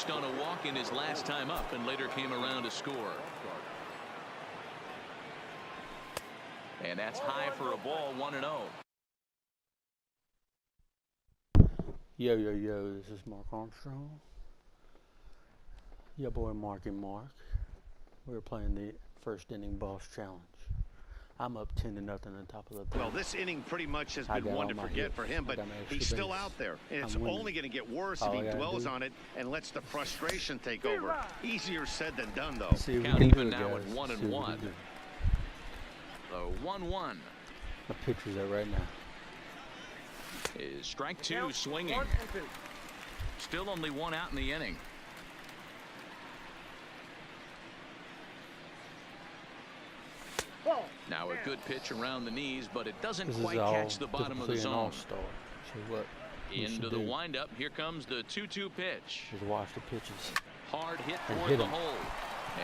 reached on a walk in his last time up and later came around to score. And that's high for a ball, 1-0. Yo, yo, yo, this is Mark Armstrong. Your boy Marky Mark. We're playing the first inning boss challenge. I'm up 10-0 on top of the thing. Well, this inning pretty much has been one to forget for him, but he's still out there. And it's only going to get worse if he dwells on it and lets the frustration take over. Easier said than done, though. Count even now at 1-1. So 1-1. The pitcher's at right now. Is strike two swinging. Still only one out in the inning. Now a good pitch around the knees, but it doesn't quite catch the bottom of the zone. Into the windup. Here comes the 2-2 pitch. Just watch the pitches. Hard hit toward the hole.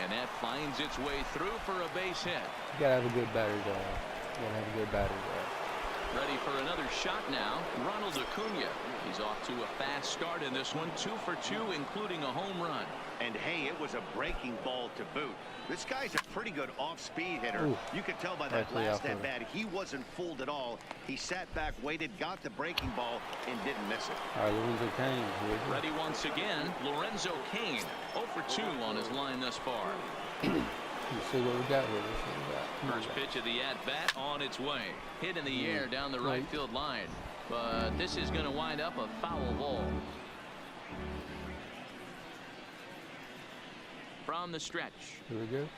And that finds its way through for a base hit. You gotta have a good batter's eye. You gotta have a good batter's eye. Ready for another shot now. Ronald Acuna. He's off to a fast start in this one. 2 for 2, including a home run. And hey, it was a breaking ball to boot. This guy's a pretty good off-speed hitter. Ooh, you could tell by that last at bat he wasn't fooled at all. He sat back, waited, got the breaking ball, and didn't miss it. All right, Lorenzo Cain. Ready once again. Lorenzo Cain. 0 for 2 on his line thus far. You see what we got here. First pitch of the at-bat on its way. Hit in the air down the right field line. But this is going to wind up a foul ball. From the stretch. Here we go.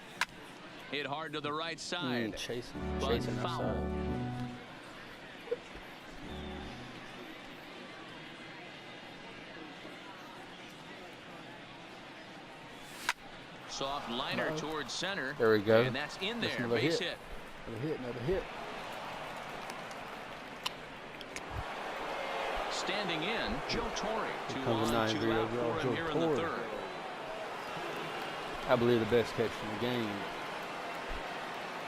Hit hard to the right side. Chasing foul. Soft liner towards center. There we go. And that's in there. Base hit. Another hit. Standing in, Joe Torre. 2 on, 2 out for him here in the third. I believe the best catch in the game.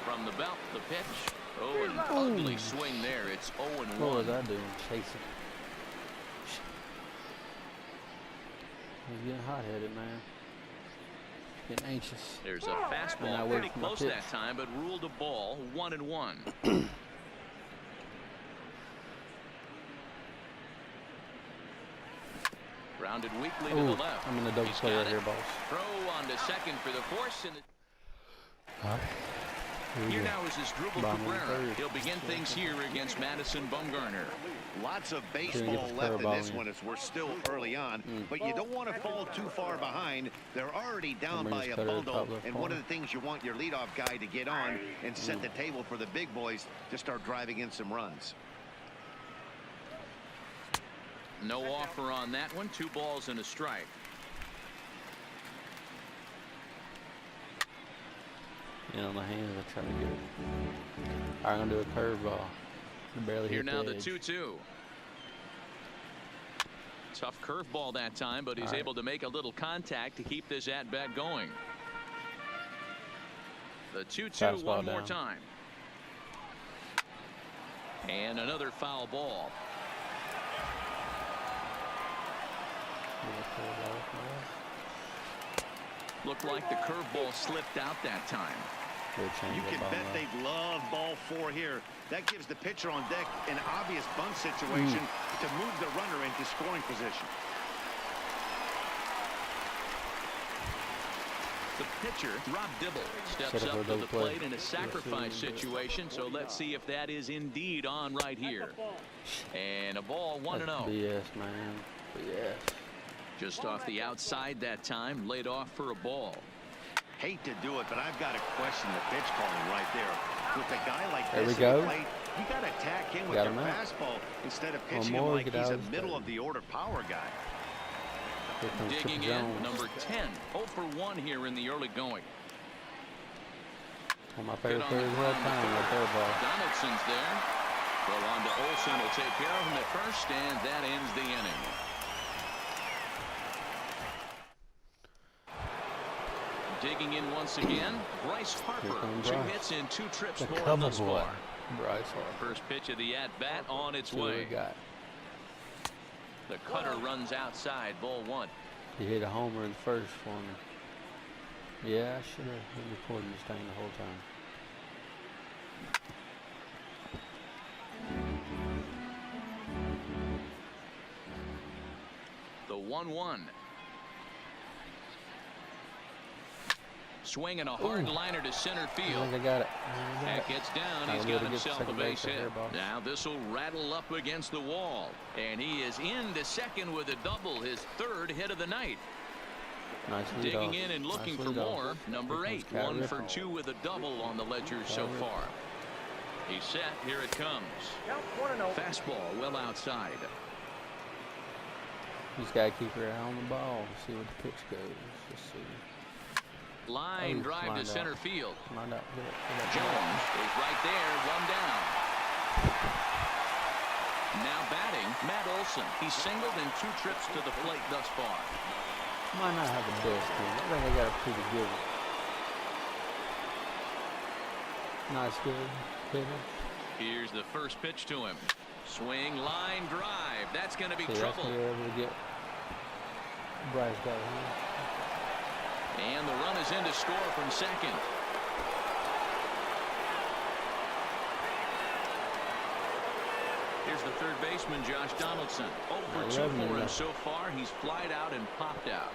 From the belt, the pitch. Oh, an ugly swing there. It's 0-1. What was I doing? Chasing. He's getting hot-headed, man. Getting anxious. There's a fastball pretty close that time, but ruled a ball. 1-1. Grounded weakly to the left. I'm in the double play right here, boss. Throw on to second for the force. And here now is his Drupal Cabrera. He'll begin things here against Madison Bumgarner. Lots of baseball left in this one as we're still early on, but you don't want to fall too far behind. They're already down by a bundle, and one of the things you want your leadoff guy to get on and set the table for the big boys to start driving in some runs. No offer on that one. 2 balls and a strike. In on the hands, I try to get it. I'm gonna do a curveball. Barely here hit now the edge. 2-2. Tough curveball that time, but he's able to make a little contact to keep this at bat going. The 2-2 one more time. And another foul ball. Looked like the curveball slipped out that time. You can bet they'd love ball 4 here. That gives the pitcher on deck an obvious bunt situation to move the runner into scoring position. The pitcher, Rob Dibble, steps up to the plate in a sacrifice situation. So let's see if that is indeed on right here. And a ball 1-0. BS, man. BS. Just off the outside that time, laid off for a ball. Hate to do it, but I've got to question the pitch calling right there. With a guy like there this at the plate, you got to attack him with your fastball instead of pitching him like he's a middle-of-the-order power guy. Digging in, number 10. 0 for 1 here in the early going. My favorite player of all time, my third ball. Donaldson's there. Go on to Olsen. Will take care of him at first, and that ends the inning. Digging in once again, Bryce Harper. 2 hits in 2 trips for him thus far. Bryce Harper. First pitch of the at-bat on its way. The cutter runs outside, ball 1. He hit a homer in the first for me. Yeah, I should have been recording this thing the whole time. The 1-1. Swinging a hard liner to center field. I think I got it. That gets down. He's got himself a base hit. Now this will rattle up against the wall. And he is into second with a double, his third hit of the night. Nice Digging in and looking for more. Number 8, 1 for 2 with a double on the ledger so far. He's set. Here it comes. Fastball well outside. He's got to keep your eye on the ball to see what the pitch goes. Let's see. Line drive to center field. Jones is right there, one down. Now batting, Matt Olson. He's singled in 2 trips to the plate thus far. Might not have the best team. I think they got a pretty good one. Nice, good hitter. Here's the first pitch to him. Swing, line drive. That's going to be trouble. That's able to get Bryce got here. And the run is in to score from second. Here's the third baseman, Josh Donaldson. 0 for 2 for him so far. He's flied out and popped out.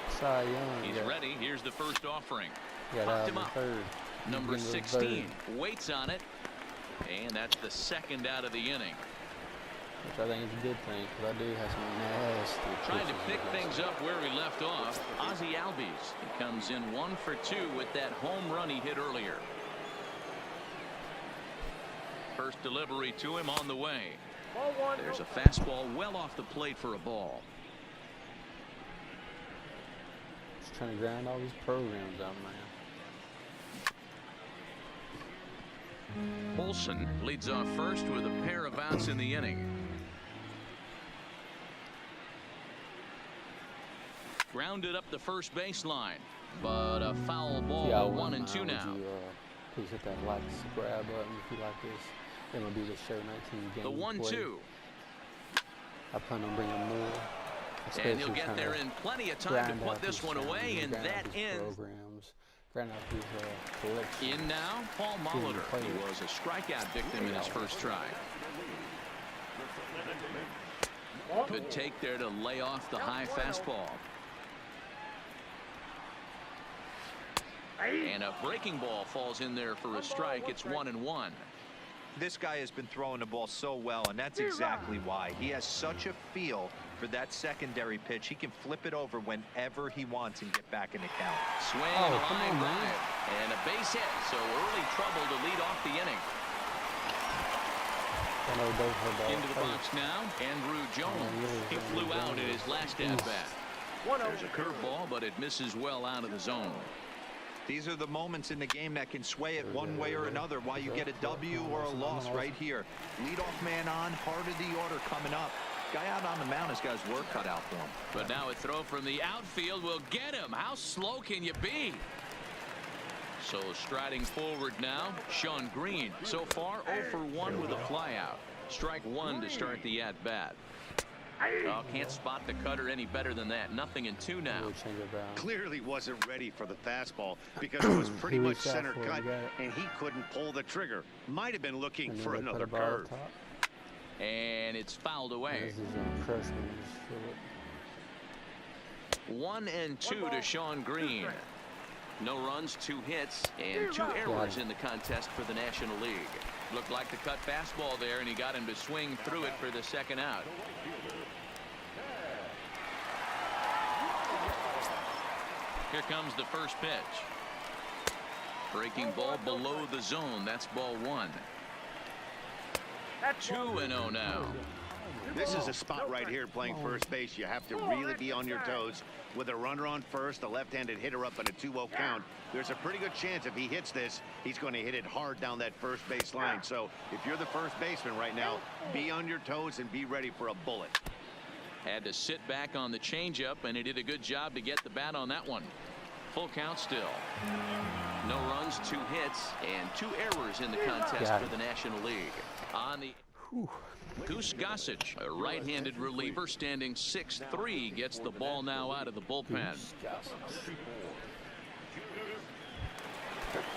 Cy Young. He's ready. Here's the first offering. Popped him up. Third. Number 16 waits on it. And that's the second out of the inning. Which I think is a good thing, because I do have some nasty. Trying to pick things up where he left off. Ozzie Albies. He comes in 1 for 2 with that home run he hit earlier. First delivery to him on the way. There's a fastball well off the plate for a ball. Just trying to grind all these programs out, man. Olson leads off first with a pair of outs in the inning. Grounded up the first baseline, but a foul ball. 1 and 2 now. Please hit that like, subscribe button if you like this. MLB The Show 19 game. The 1-2. I plan on bringing more. And he'll get there in plenty of time to put this one away, and that ends. In now, Paul Molitor. He was a strikeout victim in his first try. Good take there to lay off the high fastball. And a breaking ball falls in there for a strike. It's 1-1. This guy has been throwing the ball so well, and that's exactly why. He has such a feel for that secondary pitch. He can flip it over whenever he wants and get back in the count. Swing and a line drive. And a base hit. So early trouble to lead off the inning. Into the box now, Andrew Jones. He flew out in his last at-bat. There's a curveball, but it misses well out of the zone. These are the moments in the game that can sway it one way or another, why you get a W or a loss right here. Leadoff man on, heart of the order coming up. Guy out on the mound has got his work cut out for him. But now a throw from the outfield will get him. How slow can you be? So striding forward now, Sean Green. So far 0 for 1 with a flyout. Strike 1 to start the at-bat. Oh, can't spot the cutter any better than that. Nothing in 2 now. Clearly wasn't ready for the fastball because it was pretty much center cut and he couldn't pull the trigger. Might have been looking for another curve. And it's fouled away. 1-2 to Sean Green. No runs, 2 hits, and 2 errors in the contest for the National League. Looked like the cut fastball there, and he got him to swing through it for the second out. Here comes the first pitch. Breaking ball below the zone. That's ball 1. 2-0 now. This is a spot right here playing first base. You have to really be on your toes. With a runner on first, a left-handed hitter up in a 2-0 count, there's a pretty good chance if he hits this, he's going to hit it hard down that first base line. So if you're the first baseman right now, be on your toes and be ready for a bullet. Had to sit back on the changeup, and he did a good job to get the bat on that one. Full count still. No runs, 2 hits, and 2 errors in the contest for the National League. On the Goose Gossage, a right-handed reliever standing 6'3", gets the ball now out of the bullpen.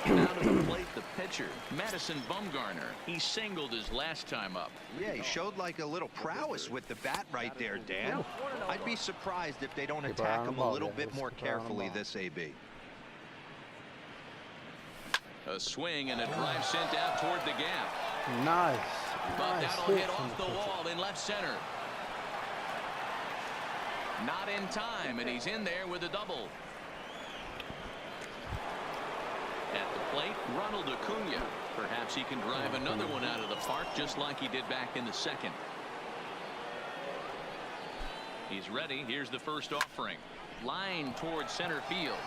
Now to the plate, the pitcher, Madison Bumgarner. He singled his last time up. Yeah, he showed like a little prowess with the bat right there, Dan. I'd be surprised if they don't attack him a little bit more carefully this AB. A swing and a drive sent out toward the gap. Nice. But that'll hit off the wall in left center. Not in time, and he's in there with a double. At the plate, Ronald Acuna. Perhaps he can drive another one out of the park just like he did back in the second. He's ready. Here's the first offering. Line towards center field.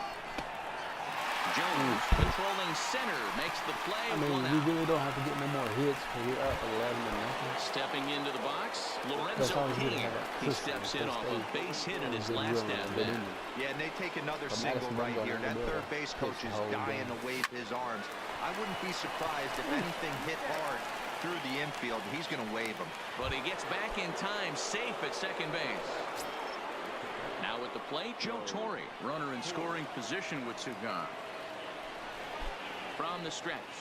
Jones controlling center makes the play. I mean, you really don't have to get no more hits because you're up 11-0. Stepping into the box, Lorenzo King. He steps in off a base hit in his last at-bat. Yeah, and they take another single right here. That third base coach is dying to wave his arms. I wouldn't be surprised if anything hit hard through the infield. He's going to wave them. But he gets back in time, safe at second base. Now at the plate, Joe Torre, runner in scoring position with two gone. From the stretch.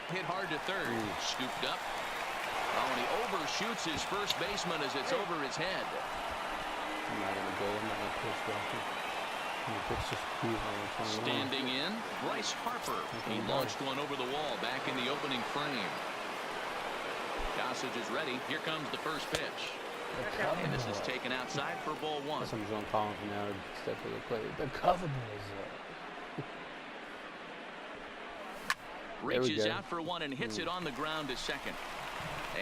Hit hard to third. Scooped up. Oh, and he overshoots his first baseman as it's over his head. I'm not going to go. I'm not going to pitch walking. I'm going to pitch this few. Standing in, Bryce Harper. He launched one over the wall back in the opening frame. Gossage is ready. Here comes the first pitch. And this is taken outside for ball one. Somebody's going to call him now to step to the plate. The cover ball's up. Reaches out for one and hits it on the ground to second.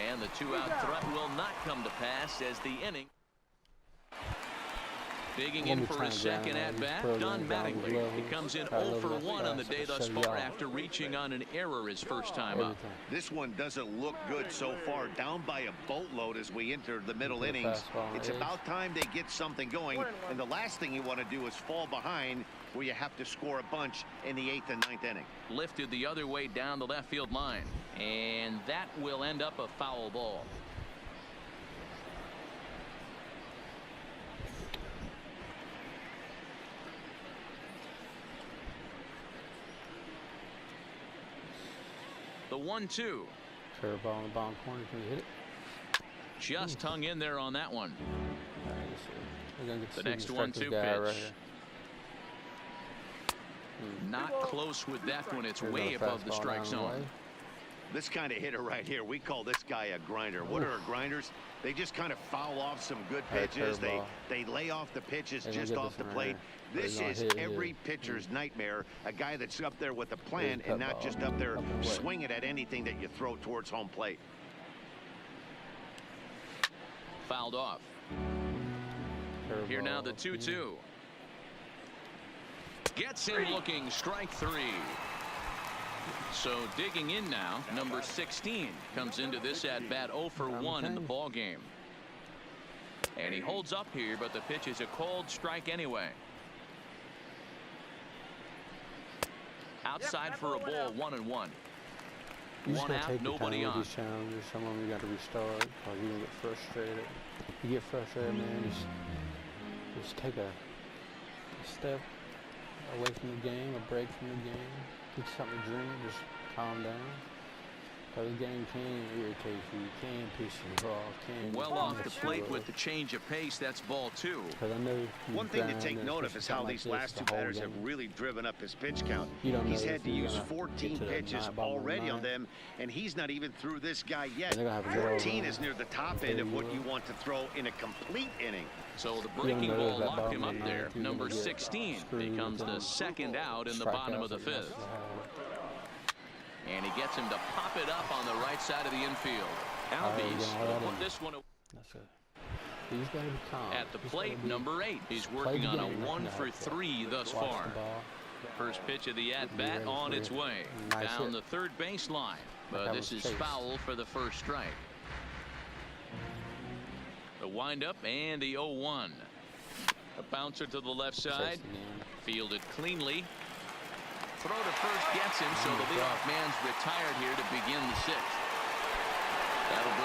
And the two-out threat will not come to pass as the inning. Digging in for his second at-bat, Don Mattingly. He comes in 0 for 1 on the day thus far after reaching on an error his first time up. This one doesn't look good so far, down by a boatload as we enter the middle innings. It's about time they get something going, and the last thing you want to do is fall behind where you have to score a bunch in the 8th and 9th inning. Lifted the other way down the left field line, and that will end up a foul ball. The 1-2. Curveball in the bottom corner. Can you hit it? Just hung in there on that one. The next 1-2 pitch. Right, not close with that one. It's way above the strike zone. This kind of hitter right here, we call this guy a grinder. What are grinders? They just kind of foul off some good pitches. They lay off the pitches just off the plate. This is every pitcher's nightmare. A guy that's up there with a plan and not just up there swinging at anything that you throw towards home plate. Fouled off. Here now the 2-2. Gets in looking, strike three. So digging in now, number 16 comes into this at bat 0 for 1 in the ball game. And he holds up here, but the pitch is a called strike anyway. Outside for a ball, 1-1. One out, nobody on. Some of them you got to restart, or you're gonna get frustrated. You get frustrated, man. Just take a step away from the game, a break from the game. Get something to drink, just calm down. Because the game can irritate you, can piss you off, well off the plate with the change of pace. That's ball 2. One thing to take note of is how these last two batters have really driven up his pitch count. He's had to use 14 pitches already on them, and he's not even through this guy yet. 14 is near the top end of what you want to throw in a complete inning. So the breaking ball locked him up there. Number 16 becomes the second out in the bottom of the 5th. And he gets him to pop it up on the right side of the infield. Albies will put this one away. He's got to be calm. At the plate, number 8. He's working on a 1 for 3 thus far. First pitch of the at-bat on its way. Down the third baseline. But this is foul for the first strike. The windup and the 0-1. A bouncer to the left side. Fielded cleanly. Throw to first gets him, so the leadoff man's retired here to begin the 6th. That'll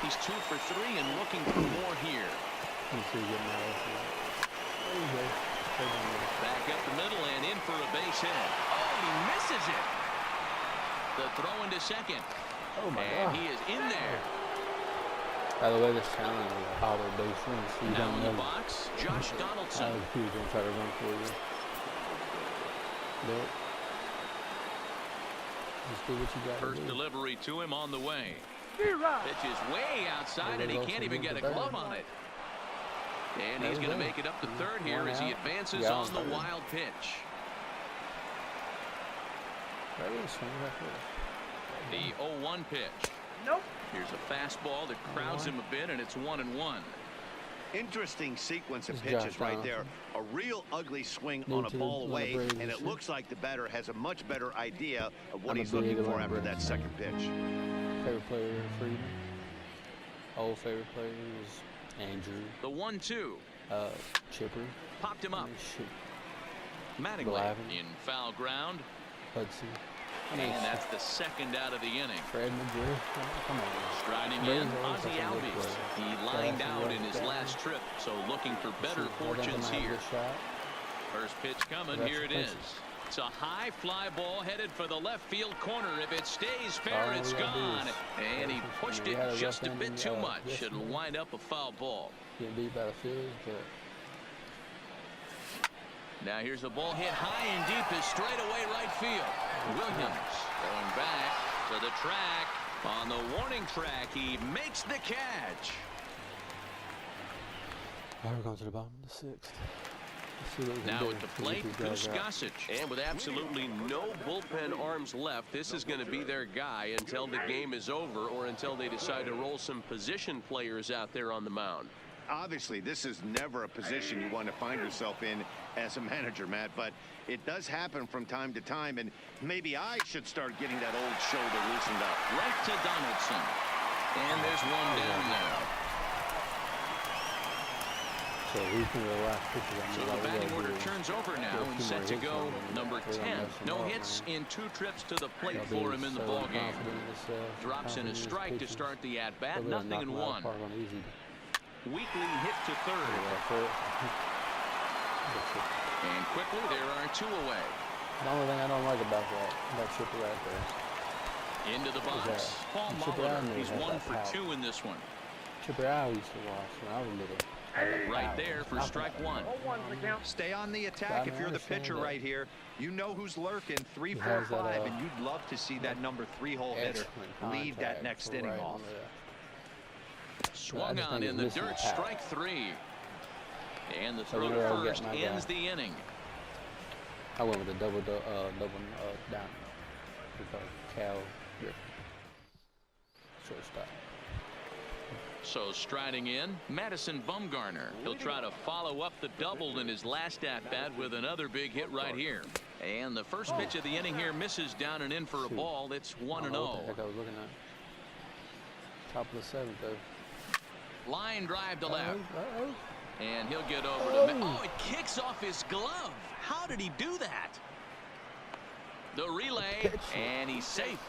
He's 2 for 3 and looking for more here. Back up the middle and in for a base hit. Oh, he misses it. The throw into second. Oh my and God. he is in there. By the way, this challenge is a hollow base run, so you Now don't in know. the box, Josh Donaldson. He's going to try to run for you. But just do what you got to First do. delivery to him on the way. Pitch is way outside, and he can't even get a glove on it. And he's going to make it up to third here as he advances on the wild pitch. The 0-1 pitch. Nope. Here's a fastball that crowds him a bit, and it's 1-1. Interesting sequence of pitches right there. A real ugly swing on a ball away, and it looks like the batter has a much better idea of what he's looking for after that second pitch. Favorite player, Freeman. Old favorite player is Andrew. The 1-2. Chipper. Popped him up. Mattingly Glavin. in foul ground. Hudson. And that's the second out of the inning. Fred McGriff. Come on. Striding in, Ozzie Albies. He lined out in his last trip, so looking for better fortunes here. First pitch coming, here it is. It's a high fly ball headed for the left field corner. If it stays fair, it's gone. And he pushed it just a bit too much. It'll wind up a foul ball. Getting beat by the field, but now here's a ball hit high and deep is straight away right field. Williams going back to the track. On the warning track, he makes the catch. Now we're going to the bottom of the sixth. Now at the plate, Goose Gossage. And with absolutely no bullpen arms left, this is going to be their guy until the game is over or until they decide to roll some position players out there on the mound. Obviously, this is never a position you want to find yourself in as a manager, Matt, but it does happen from time to time, and maybe I should start getting that old shoulder loosened up. Right to Donaldson. And there's one down now. So the batting order turns over now and set to go number 10. No hits in 2 trips to the plate for him in the ballgame. Drops in a strike to start the at-bat, 0-1. Weekly hit to third. And quickly there are 2 away. The only thing I don't like about that chipper right there. Into the box. Paul Molitor. He's 1 for 2 in this one. Chipper I used to watch when I was little. Right there for strike 1. Stay on the attack if you're the pitcher right here. You know who's lurking, 3, 4, 5, and you'd love to see that number 3 hole hitter lead that next inning off. Swung on in the dirt, strike 3. And the throw to first ends the inning. I went with a double down. Cal Griffin. Shortstop. So striding in, Madison Bumgarner. He'll try to follow up the double in his last at-bat with another big hit right here. And the first pitch of the inning here misses down and in for a ball. It's 1-0. What the heck I was looking at. Top of the 7th, though. Line drive to left. And he'll get over to... Oh, it kicks off his glove. How did he do that? The relay, and he's safe.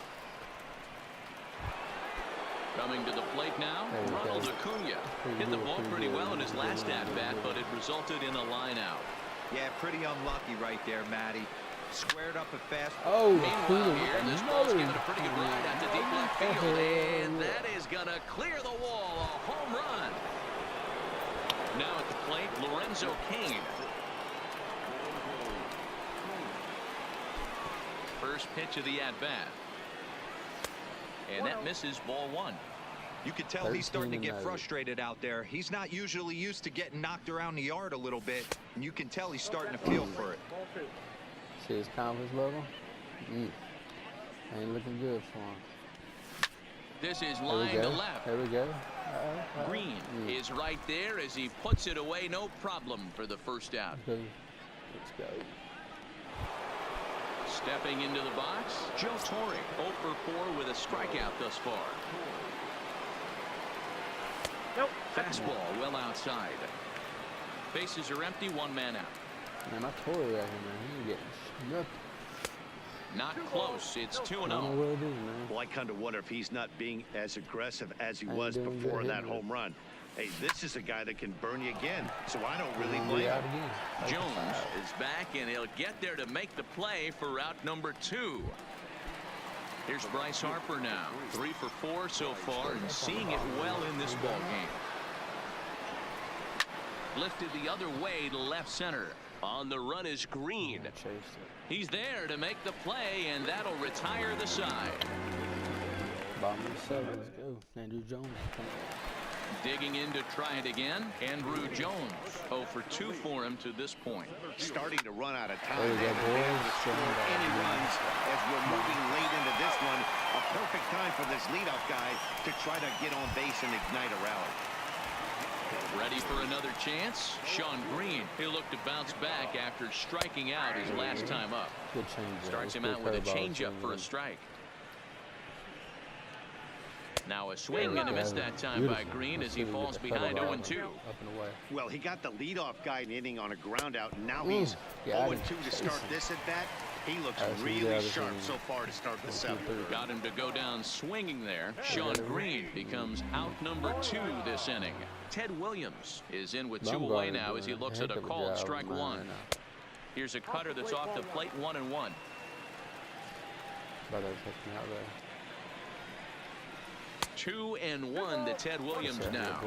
Coming to the plate now, Ronald Acuna. Hit the ball pretty well in his last at-bat, but it resulted in a line out. Yeah, pretty unlucky right there, Matty. Squared up a fast. Oh, meanwhile here, this ball's giving a pretty good ride out to deep left field, and that is going to clear the wall. A home run. Now at the plate, Lorenzo Cain. First pitch of the at-bat. And that misses ball 1. You could tell he's starting to get frustrated out there. He's not usually used to getting knocked around the yard a little bit, and you can tell he's starting to feel for it. See his confidence level? Ain't looking good for him. This is line to left. There we go. Green is right there as he puts it away, no problem for the first out. Let's go. Stepping into the box, Joe Torre, 0 for 4 with a strikeout thus far. Nope. Fastball well outside. Bases are empty, 1 man out. Man, my Torre right here, man. He's getting nothing. Not close. It's 2-0. I don't know what it is, man. Well, I kind of wonder if he's not being as aggressive as he was before that home run. Hey, this is a guy that can burn you again, so I don't really blame him. Jones is back, and he'll get there to make the play for route number 2. Here's Bryce Harper now. 3 for 4 so far, and seeing it well in this ball game. Lifted the other way to left center. On the run is Green. He's there to make the play, and that'll retire the side. Bottom of the 7, let's go. Andrew Jones. Digging in to try it again. Andrew Jones. 0 for 2 for him to this point. Starting to run out of time. They haven't been able to score any runs as we're moving late into this one. A perfect time for this leadoff guy to try to get on base and ignite a rally. Ready for another chance? Sean Green. He'll look to bounce back after striking out his last time up. Good change. Starts him out with a changeup for a strike. Now a swing and a miss that time by Green as he falls behind 0-2. Well, he got the leadoff guy in inning on a ground out. Now he's 0-2 to start this at bat. He looks really sharp so far to start the 7th. Got him to go down swinging there. Sean Green becomes out number 2 this inning. Ted Williams is in with 2 away now as he looks at a called strike 1. Here's a cutter that's off the plate, 1-1. 2-1 to Ted Williams now.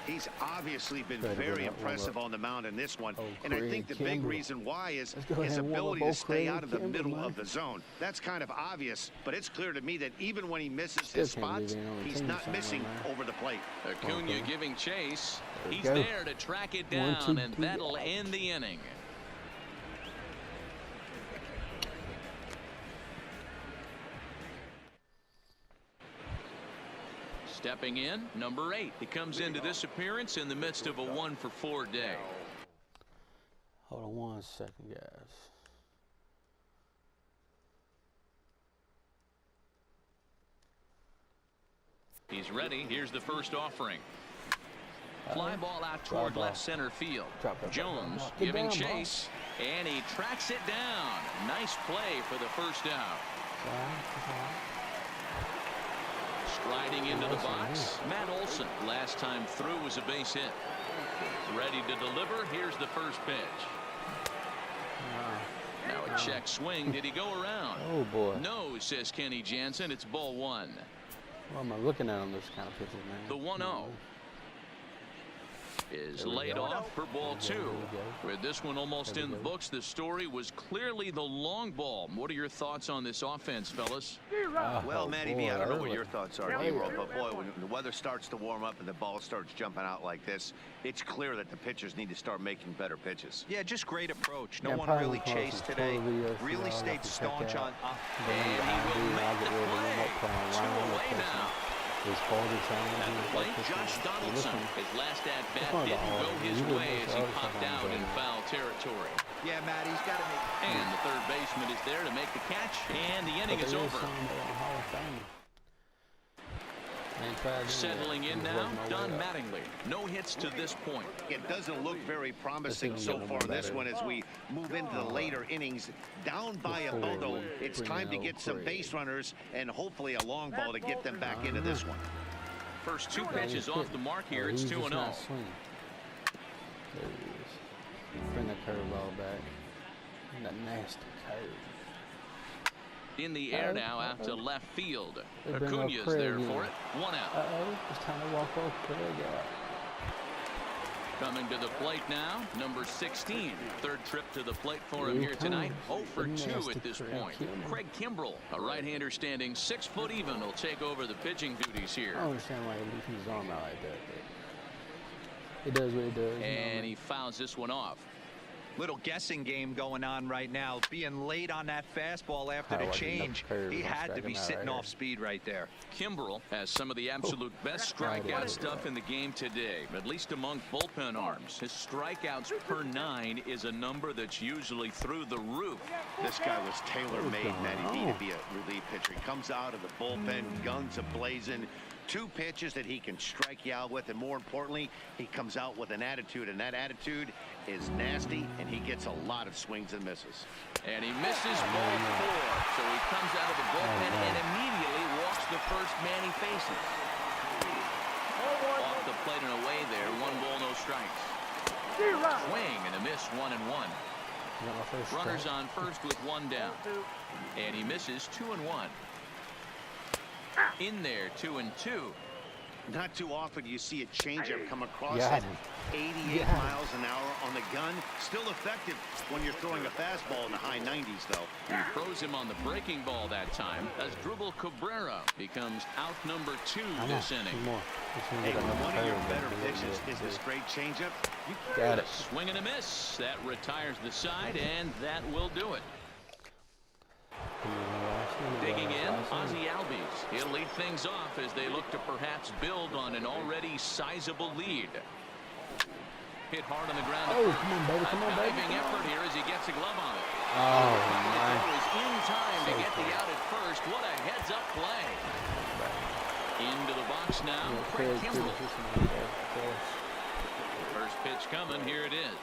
He's obviously been very impressive on the mound in this one, and I think the big reason why is his ability to stay out of the middle of the zone. That's kind of obvious, but it's clear to me that even when he misses his spots, he's not missing over the plate. Acuna giving chase. He's there to track it down, and that'll end the inning. Stepping in, number 8. He comes into this appearance in the midst of a 1 for 4 day. Hold on 1 second, guys. He's ready. Here's the first offering. Fly ball out toward left center field. Jones giving chase, and he tracks it down. Nice play for the first out. Striding into the box, Matt Olson. Last time through was a base hit. Ready to deliver. Here's the first pitch. Now a check swing. Did he go around? Oh, boy. No, says Kenny Jansen. It's ball 1. What am I looking at on this kind of pitches, man? The 1-0 is laid off for ball 2. With this one almost in the books, the story was clearly the long ball. What are your thoughts on this offense, fellas? Well, Matty B, I don't know what your thoughts are, D-Roll, but boy, when the weather starts to warm up and the ball starts jumping out like this, it's clear that the pitchers need to start making better pitches. Yeah, just great approach. No one really chased today. Really stayed staunch on. And he will make the play. 2 away now. At the plate, Josh Donaldson. His last at-bat didn't go his way as he popped out in foul territory. Yeah, Matt, he's got to make. And the third baseman is there to make the catch, and the inning is over. Settling in now, Don Mattingly. No hits to this point. It doesn't look very promising so far in this one as we move into the later innings. Down by a bundle, it's time to get some base runners and hopefully a long ball to get them back into this one. First 2 pitches off the mark here. It's 2-0. There he is. Bring that curveball back. And that nasty curve. In the air now out to left field. Acuna's there for it. 1 out. It's time to walk off Craig out. Coming to the plate now, number 16. Third trip to the plate for him here tonight. 0 for 2 at this point. Craig Kimbrell, a right-hander standing 6 foot even, will take over the pitching duties here. I don't understand why he leaves his arm out like that. It does what it does. And he fouls this one off. Little guessing game going on right now. Being late on that fastball after the change. He had to be sitting off speed right there. Kimbrell has some of the absolute best strikeout stuff in the game today, at least among bullpen arms. His strikeouts per 9 is a number that's usually through the roof. This guy was tailor-made, Matty B, to be a relief pitcher. He comes out of the bullpen, guns a-blazing. 2 pitches that he can strike you out with, and more importantly, he comes out with an attitude, and that attitude is nasty, and he gets a lot of swings and misses. And he misses ball 4, so he comes out of the bullpen and immediately first man he faces. Off the plate and away there. 1 ball, no strikes. Swing and a miss, 1-1. Runners on first with 1 down. And he misses 2-1. In there, 2-2. Not too often you see a changeup come across at 88 miles an hour on the gun. Still effective when you're throwing a fastball in the high 90s, though. He froze him on the breaking ball that time as Dribble Cabrera becomes out number 2 this inning. Hey, one of your better pitches is the straight changeup. You got it. Swing and a miss. That retires the side, and that will do it. Digging in, Ozzie Albies. He'll lead things off as they look to perhaps build on an already sizable lead. Hit hard on the ground. Oh, come on, baby. Come on, baby. Diving effort here as he gets a glove on it. Oh, my. Was in time to get the out at first. What a heads-up play. Into the box now. Craig Kimbrell. First pitch coming. Here it is.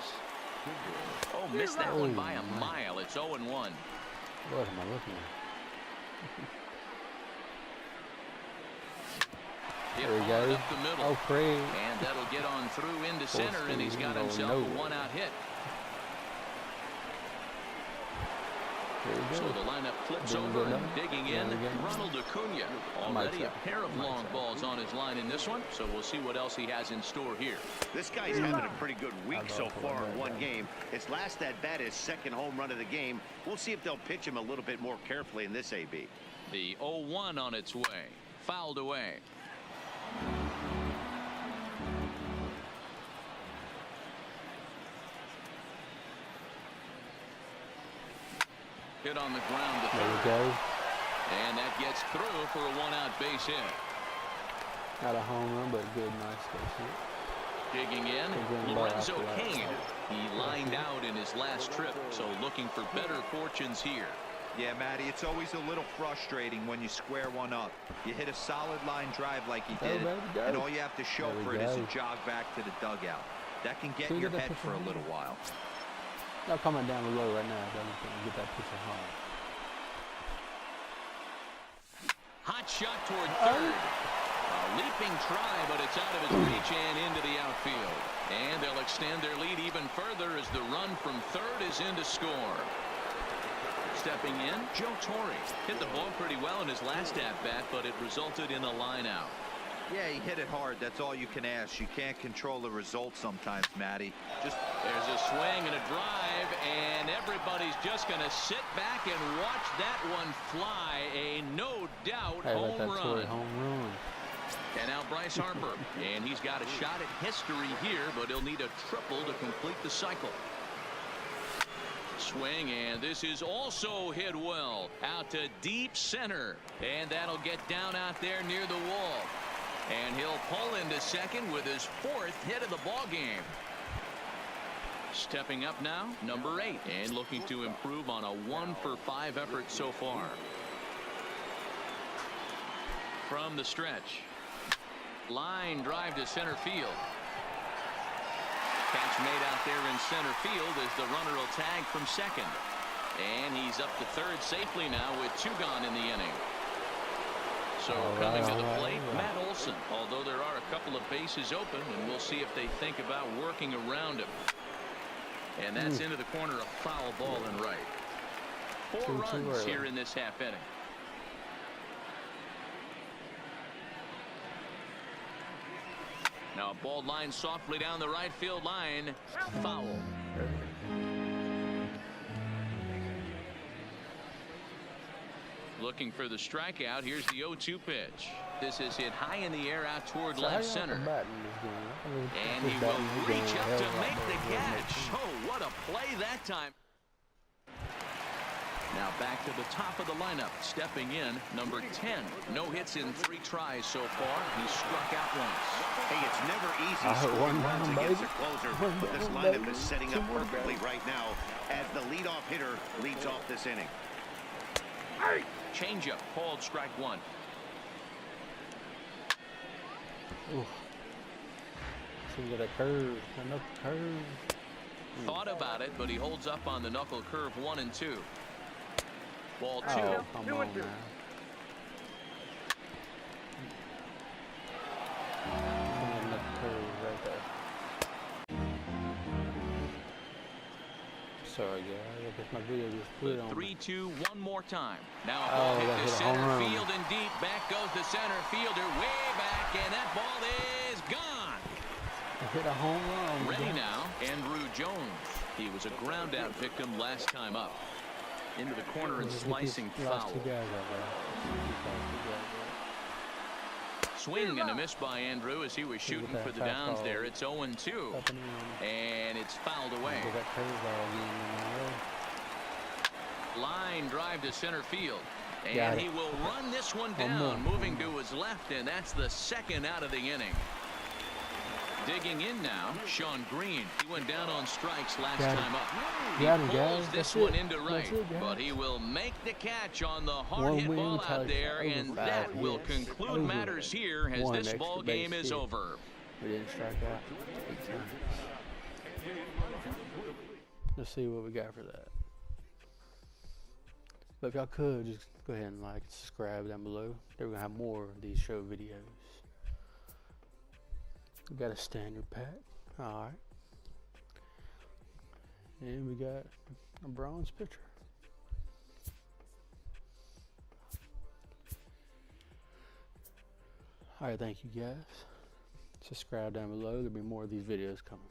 Oh, missed that one by a mile. It's 0-1. What am I looking at? There we go. Up the middle. Oh, Craig. And that'll get on through into center, and he's got himself a 1-out hit. So the lineup flips over and digging in, Ronald Acuna. Already a pair of long balls on his line in this one, so we'll see what else he has in store here. This guy's having a pretty good week so far in 1 game. His last at bat is 2nd home run of the game. We'll see if they'll pitch him a little bit more carefully in this AB. The 0-1 on its way. Fouled away. Hit on the ground to third. There we go. And that gets through for a 1-out base hit. Not a home run, but a good, nice base hit. Digging in, Lorenzo Cain. He lined out in his last trip, so looking for better fortunes here. Yeah, Matty, it's always a little frustrating when you square one up. You hit a solid line drive like he did, and all you have to show for it is a jog back to the dugout. That can get in your head for a little while. Y'all coming down below right now. Don't get that picture home. Hot shot toward third. A leaping try, but it's out of his reach and into the outfield. And they'll extend their lead even further as the run from third is in to score. Stepping in, Joe Torre. Hit the ball pretty well in his last at-bat, but it resulted in a line out. Yeah, he hit it hard. That's all you can ask. You can't control the result sometimes, Matty. There's a swing and a drive, and everybody's just going to sit back and watch that one fly. A no-doubt home run. And now Bryce Harper, and he's got a shot at history here, but he'll need a triple to complete the cycle. Swing, and this is also hit well out to deep center, and that'll get down out there near the wall. And he'll pull into second with his 4th hit of the ball game. Stepping up now, number 8, and looking to improve on a 1-for-5 effort so far. From the stretch, line drive to center field. Catch made out there in center field as the runner will tag from second. And he's up to third safely now with 2 gone in the inning. So coming to the plate, Matt Olson, although there are a couple of bases open, and we'll see if they think about working around him. And that's into the corner, a foul ball and right. 4 runs here in this half inning. Now a ball line softly down the right field line. Foul. Looking for the strikeout. Here's the 0-2 pitch. This is hit high in the air out toward left center. And he will reach up to make the catch. Oh, what a play that time. Now back to the top of the lineup. Stepping in, number 10. No hits in 3 tries so far. He struck out once. Hey, it's never easy scoring runs against a closer, but this lineup is setting up perfectly right now as the leadoff hitter leads off this inning. Changeup, called strike 1. So you got a curve, a knuckle curve. Thought about it, but he holds up on the knuckle curve 1 and 2. Ball 2. Oh, come on, man. Sorry, guys. I guess my video just split on me. 3-2, one more time. Now a Oh, ball that hit hit to a home center run. field and deep. Back goes the center fielder way back, and that ball is gone. I hit a home run. Ready now, Andrew Jones. He was a ground out victim last time up. Into the corner and slicing foul. Swing and a miss by Andrew as he was shooting for the downs there. It's 0-2, and it's fouled away. Line drive to center field, and he will run this one down, moving to his left, and that's the second out of the inning. Digging in now, Sean Green. He went down on strikes last time up. He pulls this one into right, but he will make the catch on the hard hit ball out there, and that will conclude matters here as this ball game is over. We didn't strike out 8 times. Let's see what we got for that. But if y'all could, just go ahead and like and subscribe down below. We're going to have more of these show videos. We got a standard pack. Alright. And we got a bronze pitcher. Alright, thank you guys. Subscribe down below. There'll be more of these videos coming.